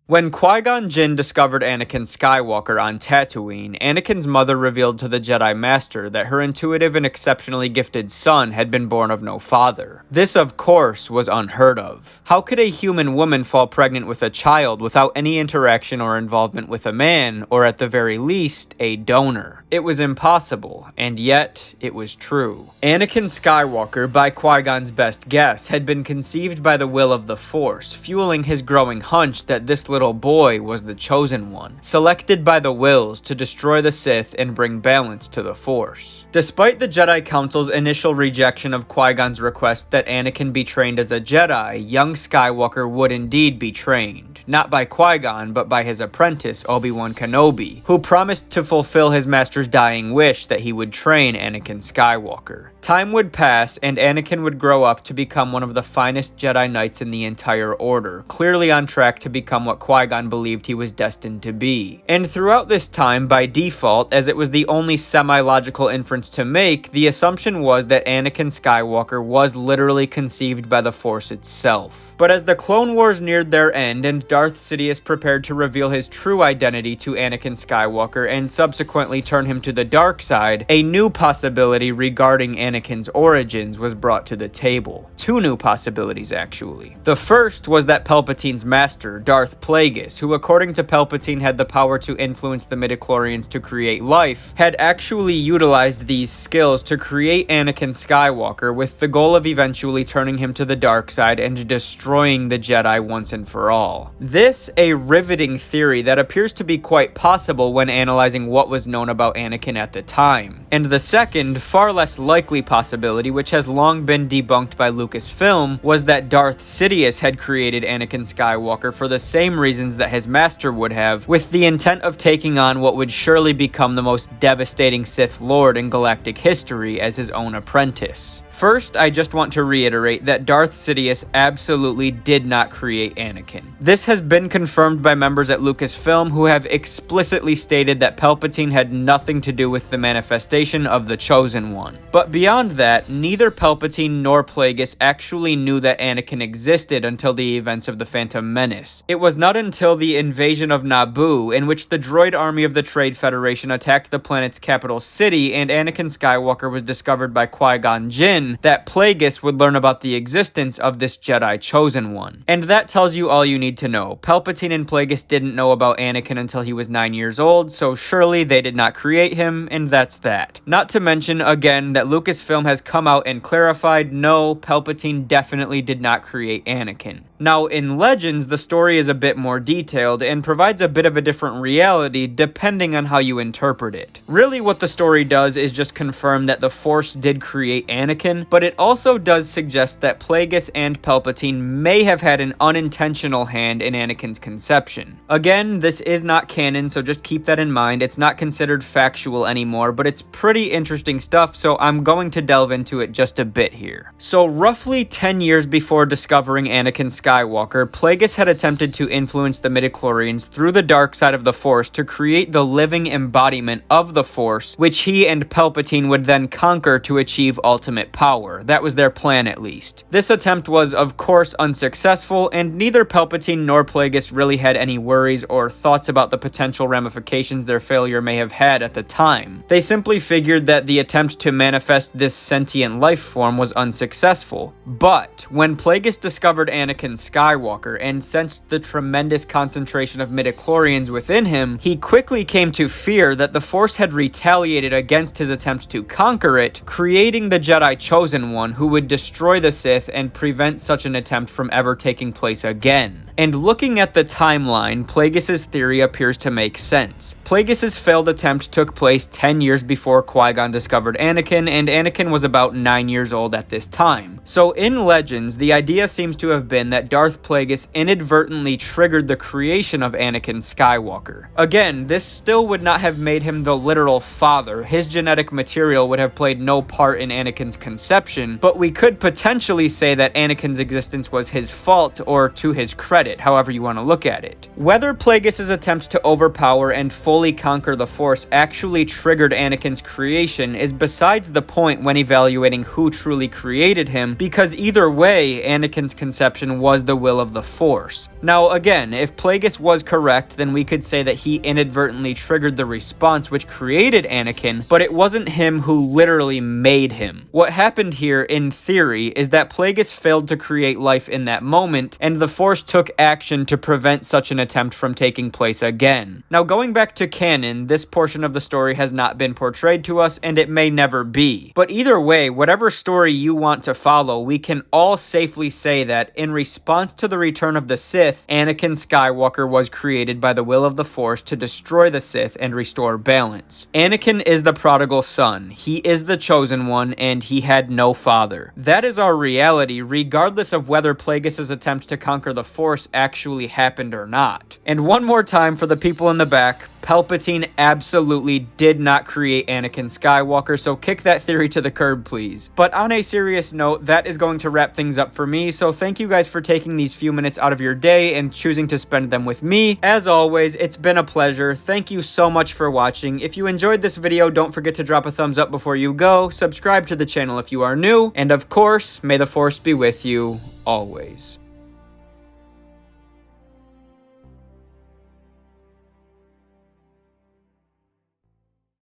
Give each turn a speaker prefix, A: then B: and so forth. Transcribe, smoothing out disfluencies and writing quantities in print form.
A: When Qui-Gon Jinn discovered Anakin Skywalker on Tatooine, Anakin's mother revealed to the Jedi Master that her intuitive and exceptionally gifted son had been born of no father. This, of course, was unheard of. How could a human woman fall pregnant with a child without any interaction or involvement with a man, or at the very least, a donor? It was impossible, and yet, it was true. Anakin Skywalker, by Qui-Gon's best guess, had been conceived by the will of the Force, fueling his growing hunch that this little boy was the chosen one, selected by the Wills to destroy the Sith and bring balance to the Force. Despite the Jedi Council's initial rejection of Qui-Gon's request that Anakin be trained as a Jedi, young Skywalker would indeed be trained. Not by Qui-Gon, but by his apprentice, Obi-Wan Kenobi, who promised to fulfill his master's dying wish that he would train Anakin Skywalker. Time would pass, and Anakin would grow up to become one of the finest Jedi Knights in the entire Order, clearly on track to become what Qui-Gon believed he was destined to be. And throughout this time, by default, as it was the only semi-logical inference to make, the assumption was that Anakin Skywalker was literally conceived by the Force itself. But as the Clone Wars neared their end and Darth Sidious prepared to reveal his true identity to Anakin Skywalker and subsequently turn him to the dark side, a new possibility regarding Anakin's origins was brought to the table. Two new possibilities, actually. The first was that Palpatine's master, Darth Plagueis, who according to Palpatine had the power to influence the midichlorians to create life, had actually utilized these skills to create Anakin Skywalker with the goal of eventually turning him to the dark side and destroying the Jedi once and for all. This, a riveting theory that appears to be quite possible when analyzing what was known about Anakin at the time. And the second, far less likely possibility, which has long been debunked by Lucasfilm, was that Darth Sidious had created Anakin Skywalker for the same reasons that his master would have, with the intent of taking on what would surely become the most devastating Sith Lord in galactic history as his own apprentice. First, I just want to reiterate that Darth Sidious absolutely did not create Anakin. This has been confirmed by members at Lucasfilm who have explicitly stated that Palpatine had nothing to do with the manifestation of the Chosen One. But beyond that, neither Palpatine nor Plagueis actually knew that Anakin existed until the events of the Phantom Menace. It was not until the invasion of Naboo, in which the droid army of the Trade Federation attacked the planet's capital city and Anakin Skywalker was discovered by Qui-Gon Jinn, that Plagueis would learn about the existence of this Jedi Chosen One. And that tells you all you need to know. Palpatine and Plagueis didn't know about Anakin until he was 9 years old, so surely they did not create him, and that's that. Not to mention, again, that Lucasfilm has come out and clarified, no, Palpatine definitely did not create Anakin. Now, in Legends, the story is a bit more detailed and provides a bit of a different reality depending on how you interpret it. Really, what the story does is just confirm that the Force did create Anakin, but it also does suggest that Plagueis and Palpatine may have had an unintentional hand in Anakin's conception. Again, this is not canon, so just keep that in mind. It's not considered factual anymore, but it's pretty interesting stuff, so I'm going to delve into it just a bit here. So roughly 10 years before discovering Anakin Skywalker, Plagueis had attempted to influence the midichlorians through the dark side of the Force to create the living embodiment of the Force, which he and Palpatine would then conquer to achieve ultimate power. That was their plan, at least. This attempt was, of course, unsuccessful, and neither Palpatine nor Plagueis really had any worries or thoughts about the potential ramifications their failure may have had at the time. They simply figured that the attempt to manifest this sentient life form was unsuccessful. But when Plagueis discovered Anakin Skywalker and sensed the tremendous concentration of midichlorians within him, he quickly came to fear that the Force had retaliated against his attempt to conquer it, creating the Jedi Chosen One who would destroy the Sith and prevent such an attempt from ever taking place again. And looking at the timeline, Plagueis' theory appears to make sense. Plagueis' failed attempt took place 10 years before Qui-Gon discovered Anakin, and Anakin was about 9 years old at this time. So in Legends, the idea seems to have been that Darth Plagueis inadvertently triggered the creation of Anakin Skywalker. Again, this still would not have made him the literal father. His genetic material would have played no part in Anakin's conception, but we could potentially say that Anakin's existence was his fault, or to his credit. credit, however you want to look at it. Whether Plagueis' attempt to overpower and fully conquer the Force actually triggered Anakin's creation is besides the point when evaluating who truly created him, because either way, Anakin's conception was the will of the Force. Now again, if Plagueis was correct, then we could say that he inadvertently triggered the response which created Anakin, but it wasn't him who literally made him. What happened here, in theory, is that Plagueis failed to create life in that moment, and the Force took action to prevent such an attempt from taking place again. Now going back to canon, this portion of the story has not been portrayed to us, and it may never be. But either way, whatever story you want to follow, we can all safely say that, in response to the return of the Sith, Anakin Skywalker was created by the will of the Force to destroy the Sith and restore balance. Anakin is the prodigal son, he is the chosen one, and he had no father. That is our reality, regardless of whether Plagueis' attempt to conquer the Force actually happened or not. And one more time for the people in the back, Palpatine absolutely did not create Anakin Skywalker, so kick that theory to the curb, please. But on a serious note, that is going to wrap things up for me, so thank you guys for taking these few minutes out of your day and choosing to spend them with me. As always, it's been a pleasure. Thank you so much for watching. If you enjoyed this video, don't forget to drop a thumbs up before you go, subscribe to the channel if you are new, and of course, may the Force be with you always.